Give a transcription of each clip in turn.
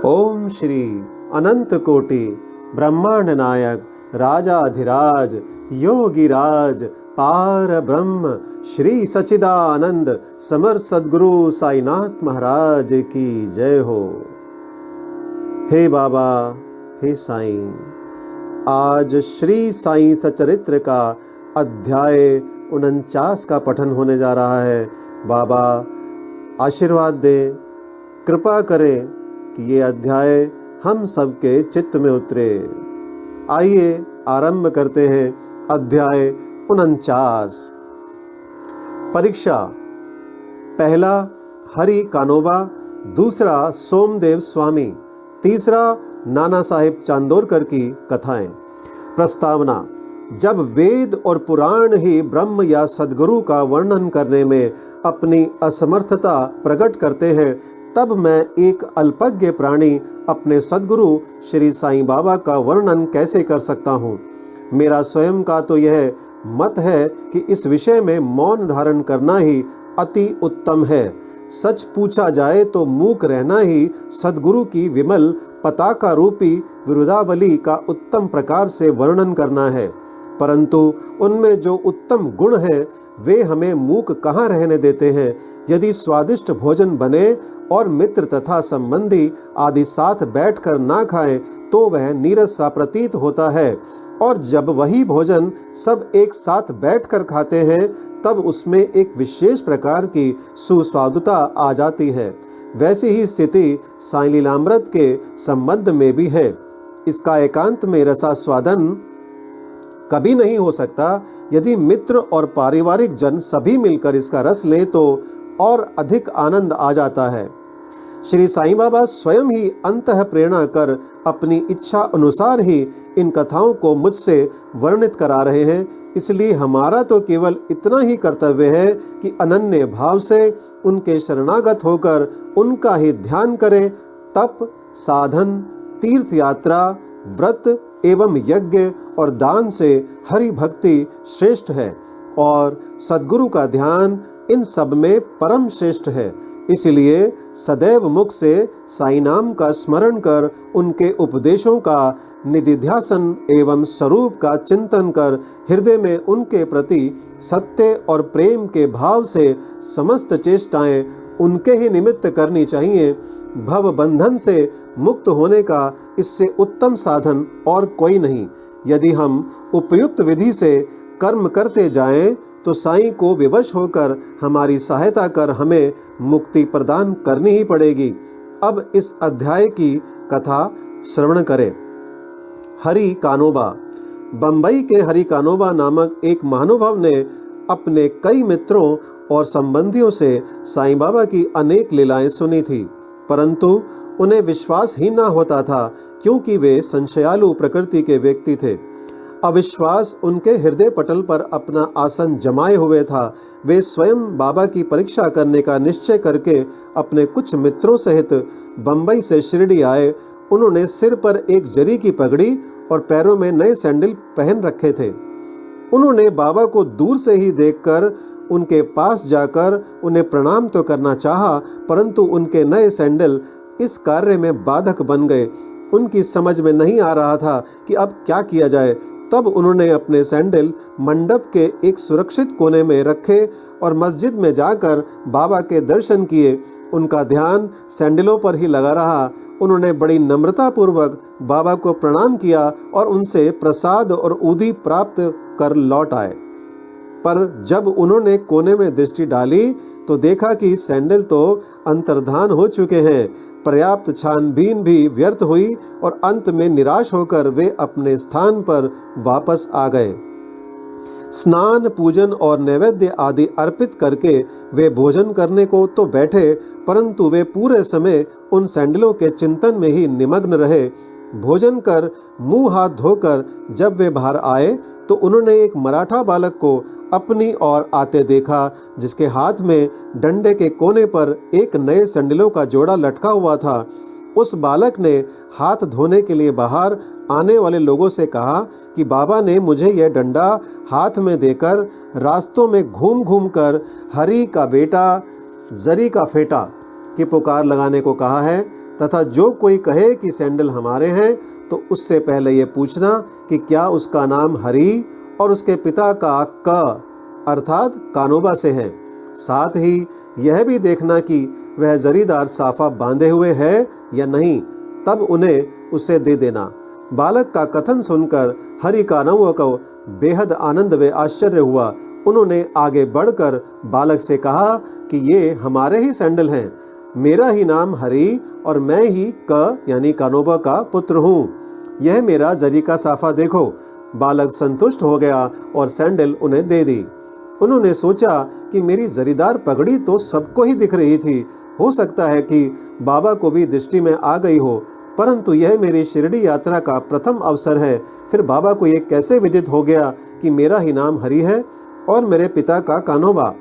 ओम श्री अनंत कोटि ब्रह्मांड नायक राजाधिराज योगीराज पार ब्रह्म श्री सच्चिदानंद समर सद्गुरु साईनाथ महाराज की जय हो। हे बाबा, हे साईं, आज श्री साईं सचरित्र का अध्याय 49 का पठन होने जा रहा है। बाबा आशीर्वाद दें, कृपा करें कि ये अध्याय हम सबके चित्त में उतरे। आइए आरंभ करते हैं अध्याय 49। परीक्षा। पहला हरि कानोबा, दूसरा सोमदेव स्वामी, तीसरा नाना साहेब चांदोरकर की कथाएं। प्रस्तावना। जब वेद और पुराण ही ब्रह्म या सद्गुरु का वर्णन करने में अपनी असमर्थता प्रकट करते हैं, तब मैं एक अल्पज्ञ प्राणी अपने सद्गुरु श्री साईं बाबा का वर्णन कैसे कर सकता हूँ। मेरा स्वयं का तो यह मत है कि इस विषय में मौन धारण करना ही अति उत्तम है। सच पूछा जाए तो मूक रहना ही सद्गुरु की विमल पताका रूपी विरुदावली का उत्तम प्रकार से वर्णन करना है, परंतु उनमें जो उत्तम गुण हैं वे हमें मूक कहाँ रहने देते हैं। यदि स्वादिष्ट भोजन बने और मित्र तथा संबंधी आदि साथ बैठकर ना खाएं तो वह नीरस सा प्रतीत होता है, और जब वही भोजन सब एक साथ बैठकर खाते हैं तब उसमें एक विशेष प्रकार की सुस्वादुता आ जाती है। वैसी ही स्थिति साईं लीलामृत के संबंध में भी है। इसका एकांत में रसास्वादन कभी नहीं हो सकता। यदि मित्र और पारिवारिक जन सभी मिलकर इसका रस लें तो और अधिक आनंद आ जाता है। श्री साईं बाबा स्वयं ही अंतः प्रेरणा कर अपनी इच्छा अनुसार ही इन कथाओं को मुझसे वर्णित करा रहे हैं, इसलिए हमारा तो केवल इतना ही कर्तव्य है कि अनन्य भाव से उनके शरणागत होकर उनका ही ध्यान करें। तप, साधन, तीर्थ यात्रा, व्रत एवं यज्ञ और दान से हरि भक्ति श्रेष्ठ है और सद्गुरु का ध्यान इन सब में परम श्रेष्ठ है। इसलिए सदैव मुख से साईं नाम का स्मरण कर उनके उपदेशों का निधिध्यासन एवं स्वरूप का चिंतन कर हृदय में उनके प्रति सत्य और प्रेम के भाव से समस्त चेष्टाएं उनके ही निमित्त करनी चाहिए। भव बंधन से मुक्त होने का इससे उत्तम साधन और कोई नहीं। यदि हम उपयुक्त विधि से कर्म करते जाएं तो साईं को विवश होकर हमारी सहायता कर हमें मुक्ति प्रदान करनी ही पड़ेगी। अब इस अध्याय की कथा श्रवण करें। हरि कानोबा। बंबई के हरि कानोबा नामक एक महानुभाव ने अपने कई मित्रों और संबंधियों से साईं बाबा की अनेक लीलाएं सुनी थी, परंतु उन्हें विश्वास ही ना होता था, क्योंकि वे संशयालु प्रकृति के व्यक्ति थे। अविश्वास उनके हृदय पटल पर अपना आसन जमाए हुए था। वे स्वयं बाबा की परीक्षा करने का निश्चय करके अपने कुछ मित्रों सहित बंबई से शिरडी आए। उन्होंने सिर पर एक जरी की पगड़ी और पैरों में नए सैंडल पहन रखे थे। उन्होंने बाबा को दूर से ही देखकर उनके पास जाकर उन्हें प्रणाम तो करना चाहा, परंतु उनके नए सैंडल इस कार्य में बाधक बन गए। उनकी समझ में नहीं आ रहा था कि अब क्या किया जाए। तब उन्होंने अपने सैंडल मंडप के एक सुरक्षित कोने में रखे और मस्जिद में जाकर बाबा के दर्शन किए। उनका ध्यान सैंडलों पर ही लगा रहा। उन्होंने बड़ी नम्रता पूर्वक बाबा को प्रणाम किया और उनसे प्रसाद और ऊदी प्राप्त कर लौट आए। पर जब उन्होंने कोने में दृष्टि डाली तो देखा कि सैंडल तो अंतर्धान हो चुके हैं। पर्याप्त छानबीन भी व्यर्थ हुई और अंत में निराश होकर वे अपने स्थान पर वापस आ गए। स्नान, पूजन और नैवेद्य आदि अर्पित करके वे भोजन करने को तो बैठे, परंतु वे पूरे समय उन सैंडलों के चिंतन में ही निमग्न रहे। भोजन कर मुंह हाथ धोकर जब वे बाहर आए तो उन्होंने एक मराठा बालक को अपनी ओर आते देखा, जिसके हाथ में डंडे के कोने पर एक नए सैंडलों का जोड़ा लटका हुआ था। उस बालक ने हाथ धोने के लिए बाहर आने वाले लोगों से कहा कि बाबा ने मुझे यह डंडा हाथ में देकर रास्तों में घूम घूम कर हरि का बेटा, जरी का फेटा की पुकार लगाने को कहा है। तथा जो कोई कहे कि सैंडल हमारे हैं तो उससे पहले ये पूछना कि क्या उसका नाम हरि और उसके पिता का क अर्थात कानोबा से है। साथ ही यह भी देखना कि वह जरीदार साफा बांधे हुए है या नहीं, तब उन्हें उसे दे देना। बालक का कथन सुनकर हरि कानोबा को बेहद आनंद व आश्चर्य हुआ। उन्होंने आगे बढ़कर बालक से कहा कि ये हमारे ही सैंडल हैं। मेरा ही नाम हरि और मैं ही क यानी कानोबा का पुत्र हूँ। यह मेरा जरी का साफा देखो। बालक संतुष्ट हो गया और सैंडल उन्हें दे दी। उन्होंने सोचा कि मेरी जरीदार पगड़ी तो सबको ही दिख रही थी, हो सकता है कि बाबा को भी दृष्टि में आ गई हो, परंतु यह मेरी शिरडी यात्रा का प्रथम अवसर है। फिर बाबा को यह कैसे विदित हो गया कि मेरा ही नाम हरि है और मेरे पिता का कानोबा।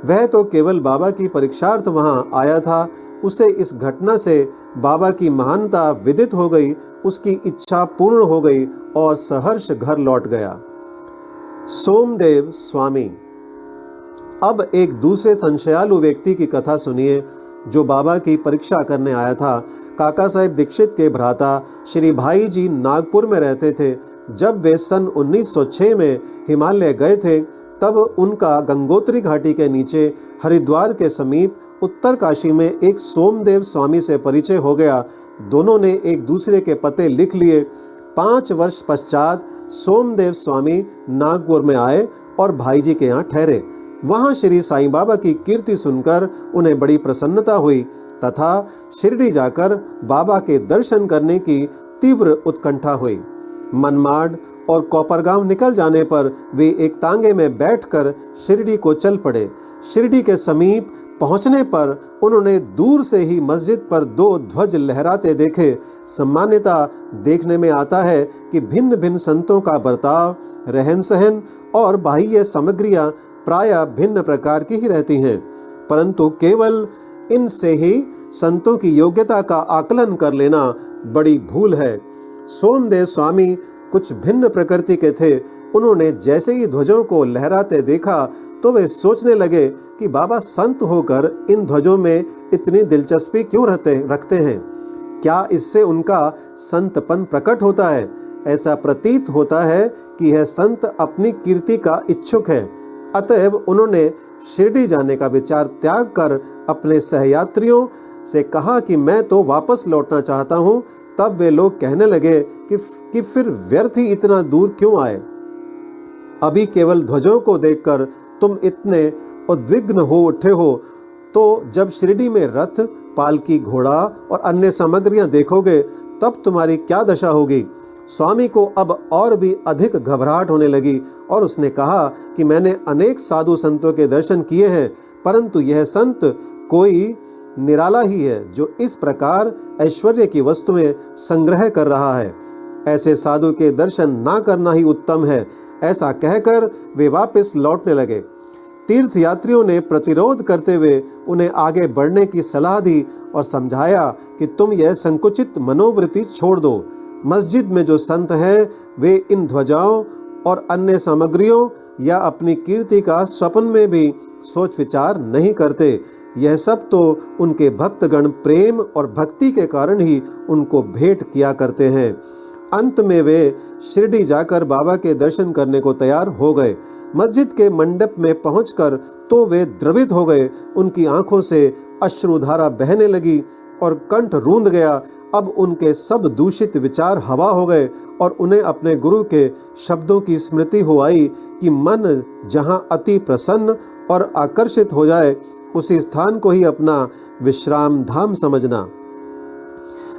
वह तो केवल बाबा की परीक्षार्थ वहां आया था। उसे इस घटना से बाबा की महानता विदित हो गई, उसकी इच्छा पूर्ण हो गई और सहर्ष घर लौट गया। सोमदेव स्वामी। अब एक दूसरे संशयालु व्यक्ति की कथा सुनिए जो बाबा की परीक्षा करने आया था। काका साहेब दीक्षित के भ्राता श्री भाई जी नागपुर में रहते थे। जब वे सन 1906 में हिमालय गए थे तब उनका गंगोत्री घाटी के नीचे हरिद्वार के समीप उत्तर काशी में एक सोमदेव स्वामी से परिचय हो गया। दोनों ने एक दूसरे के पते लिख लिए। 5 वर्ष पश्चात सोमदेव स्वामी नागपुर में आए और भाई जी के यहाँ ठहरे। वहाँ श्री साईं बाबा की कीर्ति सुनकर उन्हें बड़ी प्रसन्नता हुई तथा शिरडी जाकर बाबा के दर्शन करने की तीव्र उत्कंठा हुई। मनमाड और कोपरगांव निकल जाने पर वे एक तांगे में बैठकर शिरडी को चल पड़े। शिरडी के समीप पहुंचने पर उन्होंने दूर से ही मस्जिद पर 2 ध्वज लहराते देखे। सामान्यतः देखने में आता है कि भिन्न भिन्न संतों का बर्ताव, रहन सहन और बाह्य सामग्रियां प्रायः भिन्न प्रकार की ही रहती हैं, परंतु केवल इनसे ही संतों की योग्यता का आकलन कर लेना बड़ी भूल है। सोमदेव स्वामी कुछ भिन्न प्रकृति के थे। उन्होंने जैसे ही ध्वजों को लहराते देखा तो वे सोचने लगे कि बाबा संत होकर इन ध्वजों में इतनी दिलचस्पी क्यों रखते हैं। क्या इससे उनका संतपन प्रकट होता है? ऐसा प्रतीत होता है कि यह संत अपनी कीर्ति का इच्छुक है। अतएव उन्होंने शिरडी जाने का विचार त्याग कर अपने सहयात्रियों से कहा कि मैं तो वापस लौटना चाहता हूँ। तब वे लोग कहने लगे कि फिर व्यर्थ ही इतना दूर क्यों आए। अभी केवल ध्वजों को देखकर तुम इतने उद्विग्न हो उठे हो, तो जब शिरडी में रथ, पालकी, घोड़ा और अन्य सामग्रियां देखोगे तब तुम्हारी क्या दशा होगी। स्वामी को अब और भी अधिक घबराहट होने लगी और उसने कहा कि मैंने अनेक साधु संतों के दर्शन किए हैं, परंतु यह संत कोई निराला ही है जो इस प्रकार ऐश्वर्य की वस्तुएं संग्रह कर रहा है। ऐसे साधु के दर्शन ना करना ही उत्तम है। ऐसा कहकर वे वापस लौटने लगे। तीर्थयात्रियों ने प्रतिरोध करते हुए उन्हें आगे बढ़ने की सलाह दी और समझाया कि तुम यह संकुचित मनोवृत्ति छोड़ दो। मस्जिद में जो संत हैं वे इन ध्वजाओं और अन्य सामग्रियों या अपनी कीर्ति का स्वप्न में भी सोच विचार नहीं करते। यह सब तो उनके भक्तगण प्रेम और भक्ति के कारण ही उनको भेंट किया करते हैं। अंत में वे शिरडी जाकर बाबा के दर्शन करने को तैयार हो गए। मस्जिद के मंडप में पहुंचकर तो वे द्रवित हो गए। उनकी आंखों से अश्रुधारा बहने लगी और कंठ रूंध गया। अब उनके सब दूषित विचार हवा हो गए और उन्हें अपने गुरु के शब्दों की स्मृति हो आई कि मन जहां अति प्रसन्न और आकर्षित हो जाए उसी स्थान को ही अपना विश्राम धाम समझना।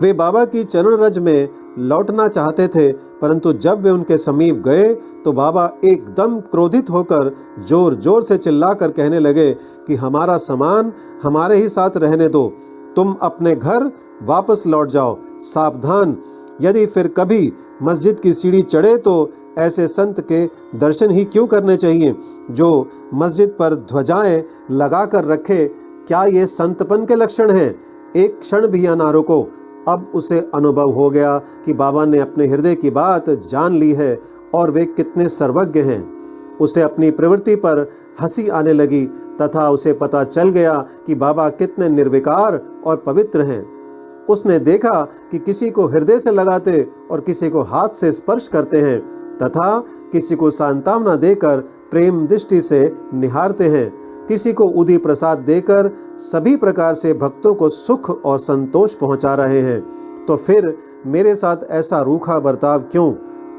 वे बाबा की चरण रज में लौटना चाहते थे, परंतु जब वे उनके समीप गए तो बाबा एकदम क्रोधित होकर जोर जोर से चिल्लाकर कहने लगे कि हमारा सामान हमारे ही साथ रहने दो, तुम अपने घर वापस लौट जाओ। सावधान, यदि फिर कभी मस्जिद की सीढ़ी चढ़े तो ऐसे संत के दर्शन ही क्यों करने चाहिए जो मस्जिद पर ध्वजाएं लगा कर रखे। क्या ये संतपन के लक्षण हैं? एक क्षण भी यहाँ ना रुको। अब उसे अनुभव हो गया कि बाबा ने अपने हृदय की बात जान ली है और वे कितने सर्वज्ञ हैं। उसे अपनी प्रवृत्ति पर हंसी आने लगी तथा उसे पता चल गया कि बाबा कितने निर्विकार और पवित्र हैं। उसने देखा कि किसी को हृदय से लगाते और किसी को हाथ से स्पर्श करते हैं तथा किसी को सांत्वना देकर प्रेम दृष्टि से निहारते हैं, किसी को उदी प्रसाद देकर सभी प्रकार से भक्तों को सुख और संतोष पहुंचा रहे हैं, तो फिर मेरे साथ ऐसा रूखा बर्ताव क्यों?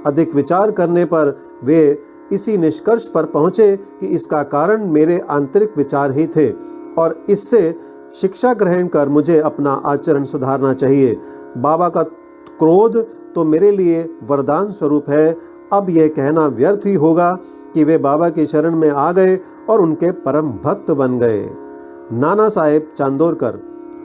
अधिक विचार करने पर वे इसी निष्कर्ष पर पहुंचे कि इसका कारण मेरे आंतरिक विचार ही थे और इससे शिक्षा ग्रहण कर मुझे अपना आचरण सुधारना चाहिए। बाबा का क्रोध तो मेरे लिए वरदान स्वरूप है। अब यह कहना व्यर्थ ही होगा कि वे बाबा की शरण में आ गए और उनके परम भक्त बन गए। नाना साहेब चांदोरकर।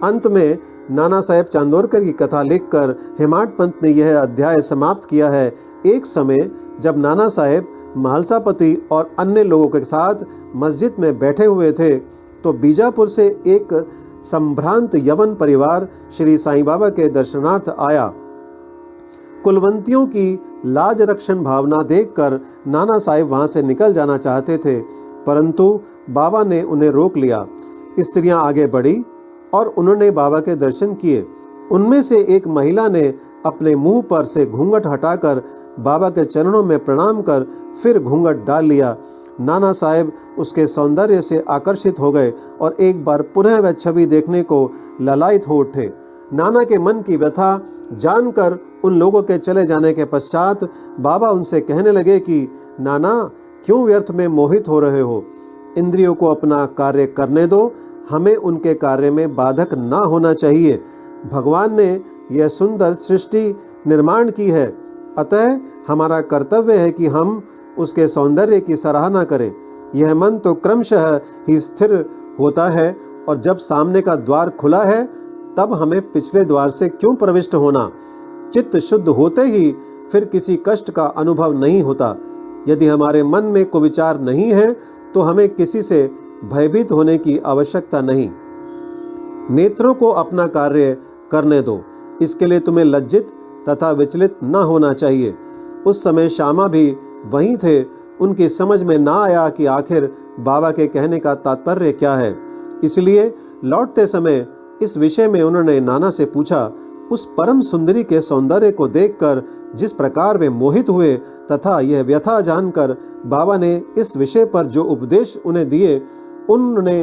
अंत में नाना साहेब चांदोरकर की कथा लिखकर हेमाड पंत ने यह अध्याय समाप्त किया है। एक समय जब नाना साहेब महालसापति और अन्य लोगों के साथ मस्जिद में बैठे हुए थे तो बीजापुर से एक संभ्रांत यवन परिवार श्री साईं बाबा के दर्शनार्थ आया। कुलवंतियों की लाज रक्षण भावना देखकर नाना साहेब वहां से निकल जाना चाहते थे, परंतु बाबा ने उन्हें रोक लिया। स्त्रियां आगे बढ़ी और उन्होंने बाबा के दर्शन किए। उनमें से एक महिला ने अपने मुंह पर से घूंघट हटाकर बाबा के चरणों में प्रणाम कर फिर घूंघट डाल लिया। नाना साहेब उसके सौंदर्य से आकर्षित हो गए और एक बार पुनः वह छवि देखने को ललायित हो उठे। नाना के मन की व्यथा जानकर उन लोगों के चले जाने के पश्चात बाबा उनसे कहने लगे कि नाना, क्यों व्यर्थ में मोहित हो रहे हो? इंद्रियों को अपना कार्य करने दो, हमें उनके कार्य में बाधक ना होना चाहिए। भगवान ने यह सुंदर सृष्टि निर्माण की है, अतः हमारा कर्तव्य है कि हम उसके सौंदर्य की सराहना करें। यह मन तो क्रमशः ही स्थिर होता है और जब सामने का द्वार खुला है तब हमें पिछले द्वार से क्यों प्रविष्ट होना? चित्त शुद्ध होते ही फिर किसी कष्ट का अनुभव नहीं होता। यदि हमारे मन में कुविचार नहीं है तो हमें किसी से भयभीत होने की आवश्यकता नहीं। नेत्रों को अपना कार्य करने दो, इसके लिए तुम्हें लज्जित तथा विचलित न होना चाहिए। उस समय श्यामा भी वहीं थे। उनकी समझ में ना आया कि आखिर बाबा के कहने का तात्पर्य क्या है, इसलिए लौटते समय इस विषय में उन्होंने नाना से पूछा। उस परम सुंदरी के सौंदर्य को देखकर जिस प्रकार वे मोहित हुए तथा यह व्यथा जानकर बाबा ने इस विषय पर जो उपदेश उन्हें दिए, उन्होंने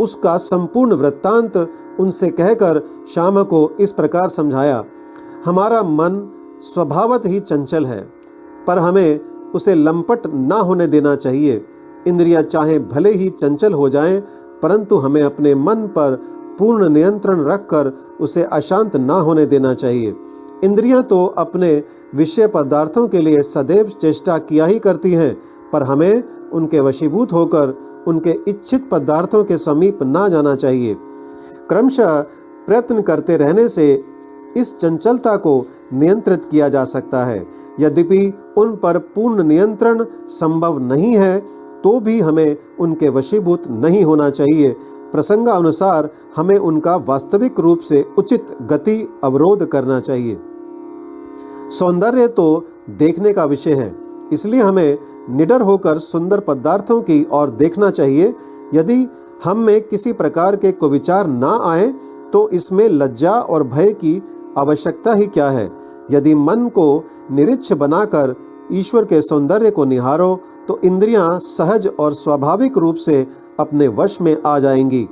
उसका संपूर्ण वृत्तांत उनसे कहकर श्यामा को इस प्रकार समझाया। हमारा मन स्वभावत ही चंचल है, पर हमें उसे लंपट ना होने देना चाहिए। इंद्रियां चाहे भले ही चंचल हो जाएं, परंतु हमें अपने मन पर पूर्ण नियंत्रण रखकर उसे अशांत ना होने देना चाहिए। इंद्रियां तो अपने विषय पदार्थों के लिए सदैव चेष्टा किया ही करती हैं, पर हमें उनके वशीभूत होकर उनके इच्छित पदार्थों के समीप ना जाना चाहिए। क्रमशः प्रयत्न करते रहने से इस चंचलता को नियंत्रित किया जा सकता है। यद्यपि उन पर पूर्ण नियंत्रण संभव नहीं है तो भी हमें उनके वशीभूत नहीं होना चाहिए। प्रसंगानुसार हमें उनका वास्तविक रूप से उचित गति अवरोध करना चाहिए। सौंदर्य तो देखने का विषय है, इसलिए हमें निडर होकर सुंदर पदार्थों की ओर देखना चाहिए। यदि हम में किसी प्रकार के कुविचार ना आए तो इसमें लज्जा और भय की आवश्यकता ही क्या है। यदि मन को निरीक्ष बनाकर ईश्वर के सौंदर्य को निहारो तो इंद्रियां सहज और स्वाभाविक रूप से अपने वश में आ जाएंगी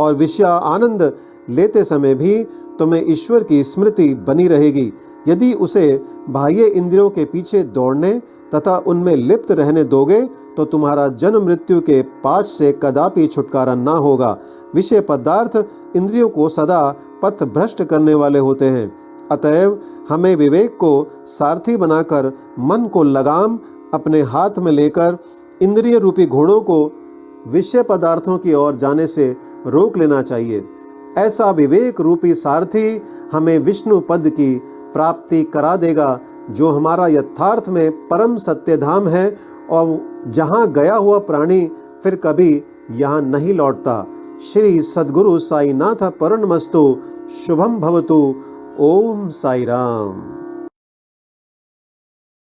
और विषय आनंद लेते समय भी तुम्हें ईश्वर की स्मृति बनी रहेगी। यदि उसे बाह्य इंद्रियों के पीछे दौड़ने तथा उनमें लिप्त रहने दोगे तो तुम्हारा जन्म मृत्यु के पाश से कदापि छुटकारा ना होगा। विषय पदार्थ इंद्रियों को सदा पथ भ्रष्ट करने वाले होते हैं। अतएव हमें विवेक को सारथी बनाकर मन को लगाम अपने हाथ में लेकर इंद्रिय रूपी घोड़ों को विषय पदार्थों की ओर जाने से रोक लेना चाहिए। ऐसा विवेक रूपी सारथी हमें विष्णु पद की प्राप्ति करा देगा, जो हमारा यथार्थ में परम सत्य धाम है और जहाँ गया हुआ प्राणी फिर कभी यहाँ नहीं लौटता। श्री सद्गुरु साईनाथ परमस्तु। शुभम भवतु। ओम साई राम।